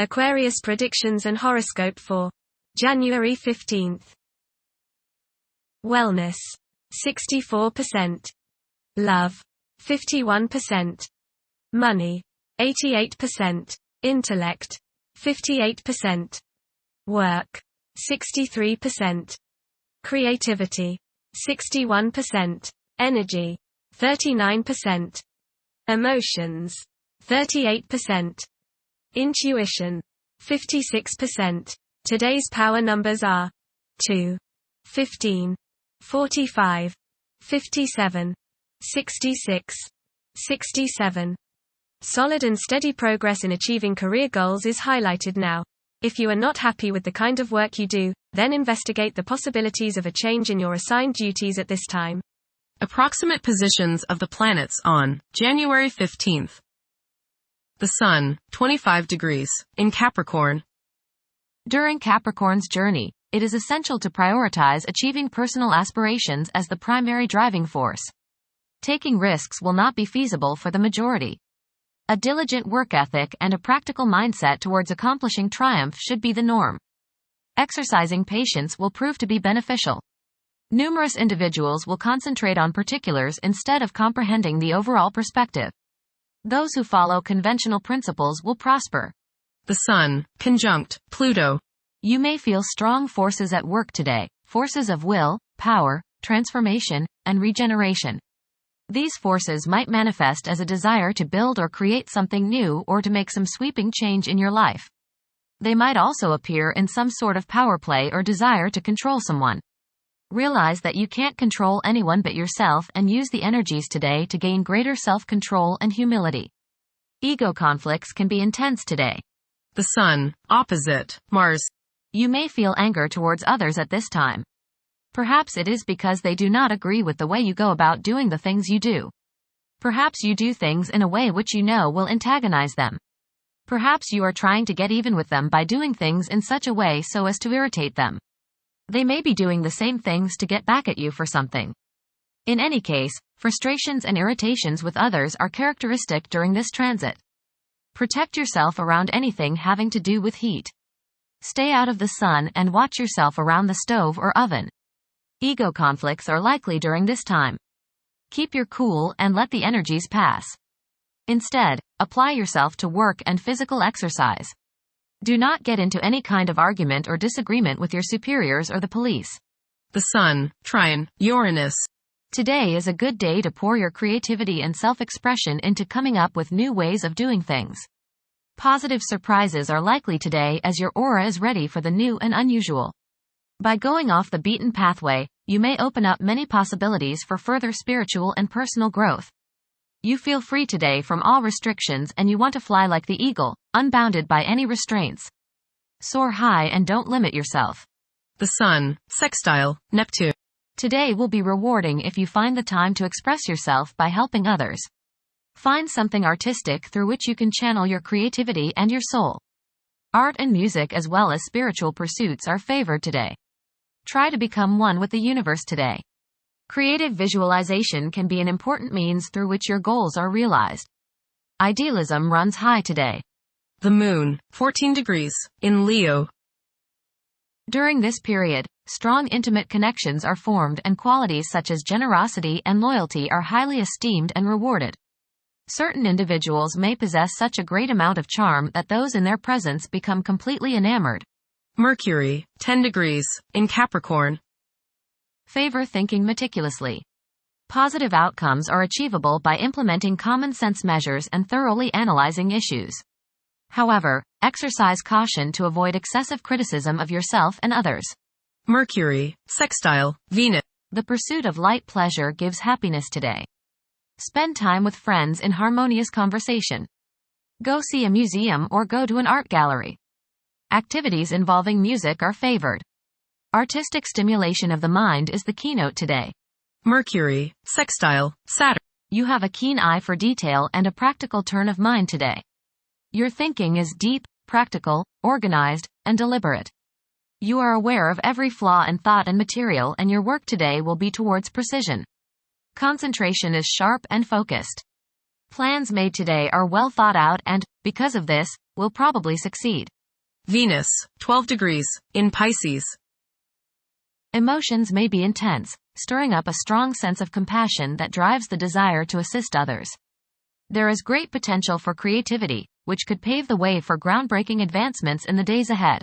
Aquarius predictions and horoscope for January 15th. Wellness, 64%. Love, 51%. Money, 88%. Intellect, 58%. Work, 63%. Creativity, 61%. Energy, 39%. Emotions, 38%. Intuition, 56%. Today's power numbers are 2, 15, 45, 57, 66, 67. Solid and steady progress in achieving career goals is highlighted now. If you are not happy with the kind of work you do, then investigate the possibilities of a change in your assigned duties at this time. Approximate positions of the planets on January 15th. The Sun, 25 degrees, in Capricorn. During Capricorn's journey, it is essential to prioritize achieving personal aspirations as the primary driving force. Taking risks will not be feasible for the majority. A diligent work ethic and a practical mindset towards accomplishing triumph should be the norm. Exercising patience will prove to be beneficial. Numerous individuals will concentrate on particulars instead of comprehending the overall perspective. Those who follow conventional principles will prosper. The Sun, conjunct Pluto. You may feel strong forces at work today, forces of will, power, transformation, and regeneration. These forces might manifest as a desire to build or create something new or to make some sweeping change in your life. They might also appear in some sort of power play or desire to control someone. Realize that you can't control anyone but yourself and use the energies today to gain greater self-control and humility. Ego conflicts can be intense today. The Sun, opposite Mars. You may feel anger towards others at this time. Perhaps it is because they do not agree with the way you go about doing the things you do. Perhaps you do things in a way which you know will antagonize them. Perhaps you are trying to get even with them by doing things in such a way so as to irritate them. They may be doing the same things to get back at you for something. In any case, frustrations and irritations with others are characteristic during this transit. Protect yourself around anything having to do with heat. Stay out of the sun and watch yourself around the stove or oven. Ego conflicts are likely during this time. Keep your cool and let the energies pass. Instead, apply yourself to work and physical exercise. Do not get into any kind of argument or disagreement with your superiors or the police. The Sun, trine Uranus. Today is a good day to pour your creativity and self-expression into coming up with new ways of doing things. Positive surprises are likely today as your aura is ready for the new and unusual. By going off the beaten pathway, you may open up many possibilities for further spiritual and personal growth. You feel free today from all restrictions and you want to fly like the eagle, unbounded by any restraints. Soar high and don't limit yourself. The Sun, sextile Neptune. Today will be rewarding if you find the time to express yourself by helping others. Find something artistic through which you can channel your creativity and your soul. Art and music as well as spiritual pursuits are favored today. Try to become one with the universe today. Creative visualization can be an important means through which your goals are realized. Idealism runs high today. The Moon, 14 degrees, in Leo. During this period, strong intimate connections are formed and qualities such as generosity and loyalty are highly esteemed and rewarded. Certain individuals may possess such a great amount of charm that those in their presence become completely enamored. Mercury, 10 degrees, in Capricorn. Favor thinking meticulously. Positive outcomes are achievable by implementing common sense measures and thoroughly analyzing issues. However, exercise caution to avoid excessive criticism of yourself and others. Mercury, sextile Venus. The pursuit of light pleasure gives happiness today. Spend time with friends in harmonious conversation. Go see a museum or go to an art gallery. Activities involving music are favored. Artistic stimulation of the mind is the keynote today. Mercury, sextile Saturn. You have a keen eye for detail and a practical turn of mind today. Your thinking is deep, practical, organized, and deliberate. You are aware of every flaw in thought and material, and your work today will be towards precision. Concentration is sharp and focused. Plans made today are well thought out and, because of this, will probably succeed. Venus, 12 degrees, in Pisces. Emotions may be intense, stirring up a strong sense of compassion that drives the desire to assist others. There is great potential for creativity, which could pave the way for groundbreaking advancements in the days ahead.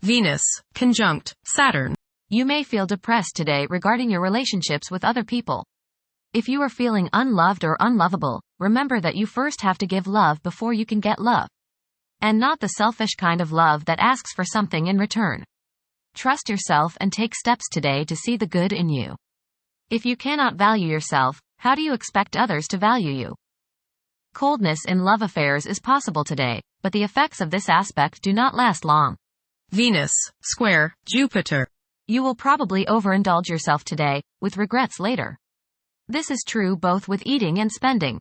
Venus, conjunct Saturn. You may feel depressed today regarding your relationships with other people. If you are feeling unloved or unlovable, remember that you first have to give love before you can get love. And not the selfish kind of love that asks for something in return. Trust yourself and take steps today to see the good in you. If you cannot value yourself, how do you expect others to value you? Coldness in love affairs is possible today, but the effects of this aspect do not last long. Venus, square Jupiter. You will probably overindulge yourself today, with regrets later. This is true both with eating and spending.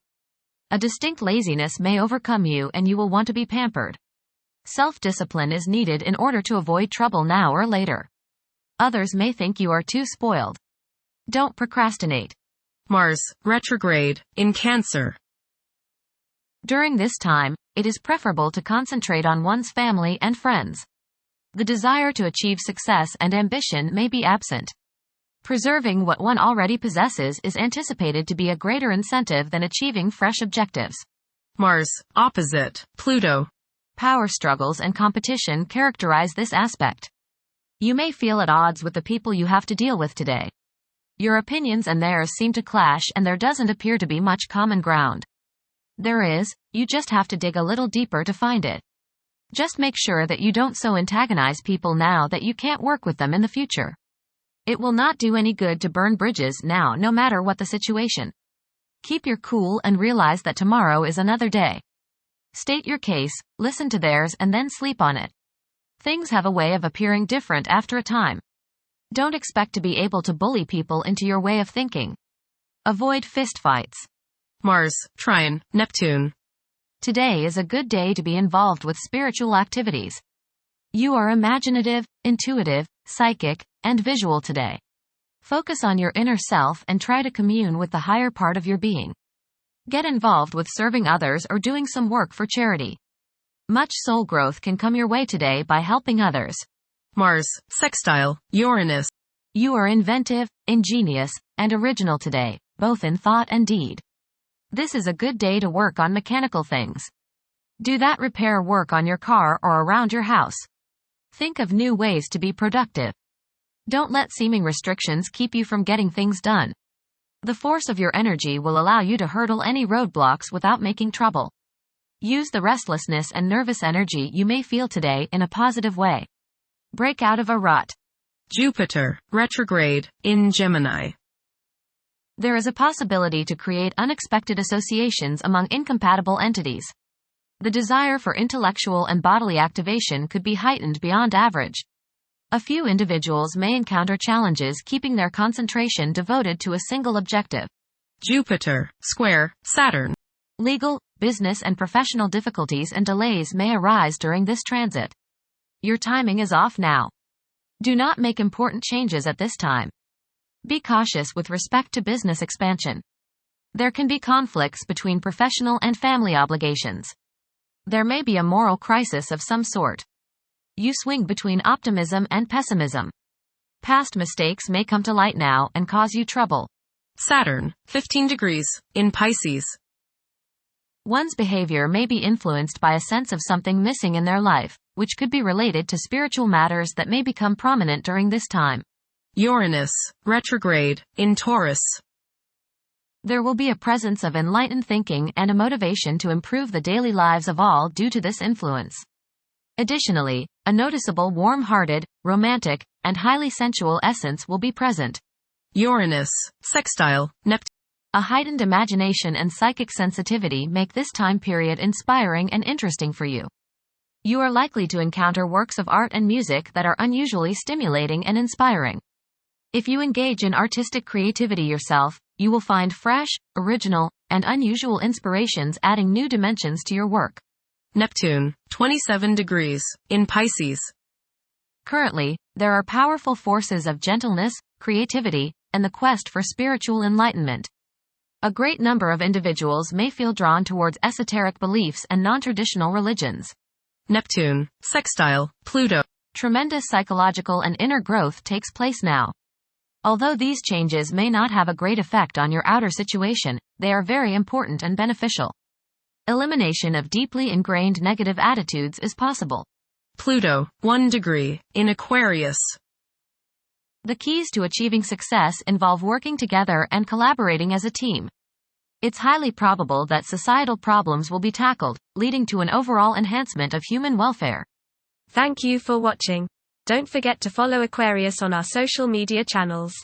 A distinct laziness may overcome you and you will want to be pampered. Self-discipline is needed in order to avoid trouble now or later. Others may think you are too spoiled. Don't procrastinate. Mars, retrograde, in Cancer. During this time, it is preferable to concentrate on one's family and friends. The desire to achieve success and ambition may be absent. Preserving what one already possesses is anticipated to be a greater incentive than achieving fresh objectives. Mars, opposite Pluto. Power struggles and competition characterize this aspect. You may feel at odds with the people you have to deal with today. Your opinions and theirs seem to clash and there doesn't appear to be much common ground. There is, you just have to dig a little deeper to find it. Just make sure that you don't so antagonize people now that you can't work with them in the future. It will not do any good to burn bridges now, no matter what the situation. Keep your cool and realize that tomorrow is another day. State your case, listen to theirs and then sleep on it. Things have a way of appearing different after a time. Don't expect to be able to bully people into your way of thinking. Avoid fistfights. Mars, trine Neptune. Today is a good day to be involved with spiritual activities. You are imaginative, intuitive, psychic, and visual today. Focus on your inner self and try to commune with the higher part of your being. Get involved with serving others or doing some work for charity. Much soul growth can come your way today by helping others. Mars, sextile Uranus. You are inventive, ingenious, and original today, both in thought and deed. This is a good day to work on mechanical things. Do that repair work on your car or around your house. Think of new ways to be productive. Don't let seeming restrictions keep you from getting things done. The force of your energy will allow you to hurdle any roadblocks without making trouble. Use the restlessness and nervous energy you may feel today in a positive way. Break out of a rut. Jupiter, retrograde, in Gemini. There is a possibility to create unexpected associations among incompatible entities. The desire for intellectual and bodily activation could be heightened beyond average. A few individuals may encounter challenges keeping their concentration devoted to a single objective. Jupiter, square Saturn. Legal, business and professional difficulties and delays may arise during this transit. Your timing is off now. Do not make important changes at this time. Be cautious with respect to business expansion. There can be conflicts between professional and family obligations. There may be a moral crisis of some sort. You swing between optimism and pessimism. Past mistakes may come to light now and cause you trouble. Saturn, 15 degrees, in Pisces. One's behavior may be influenced by a sense of something missing in their life, which could be related to spiritual matters that may become prominent during this time. Uranus, retrograde, in Taurus. There will be a presence of enlightened thinking and a motivation to improve the daily lives of all due to this influence. Additionally, a noticeable warm-hearted, romantic, and highly sensual essence will be present. Uranus, sextile Neptune. A heightened imagination and psychic sensitivity make this time period inspiring and interesting for you. You are likely to encounter works of art and music that are unusually stimulating and inspiring. If you engage in artistic creativity yourself, you will find fresh, original, and unusual inspirations adding new dimensions to your work. Neptune, 27 degrees, in Pisces. Currently, there are powerful forces of gentleness, creativity, and the quest for spiritual enlightenment. A great number of individuals may feel drawn towards esoteric beliefs and non-traditional religions. Neptune, sextile, Pluto. Tremendous psychological and inner growth takes place now. Although these changes may not have a great effect on your outer situation, they are very important and beneficial. Elimination of deeply ingrained negative attitudes is possible. Pluto, 1 degree, in Aquarius. The keys to achieving success involve working together and collaborating as a team. It's highly probable that societal problems will be tackled, leading to an overall enhancement of human welfare. Thank you for watching. Don't forget to follow Aquarius on our social media channels.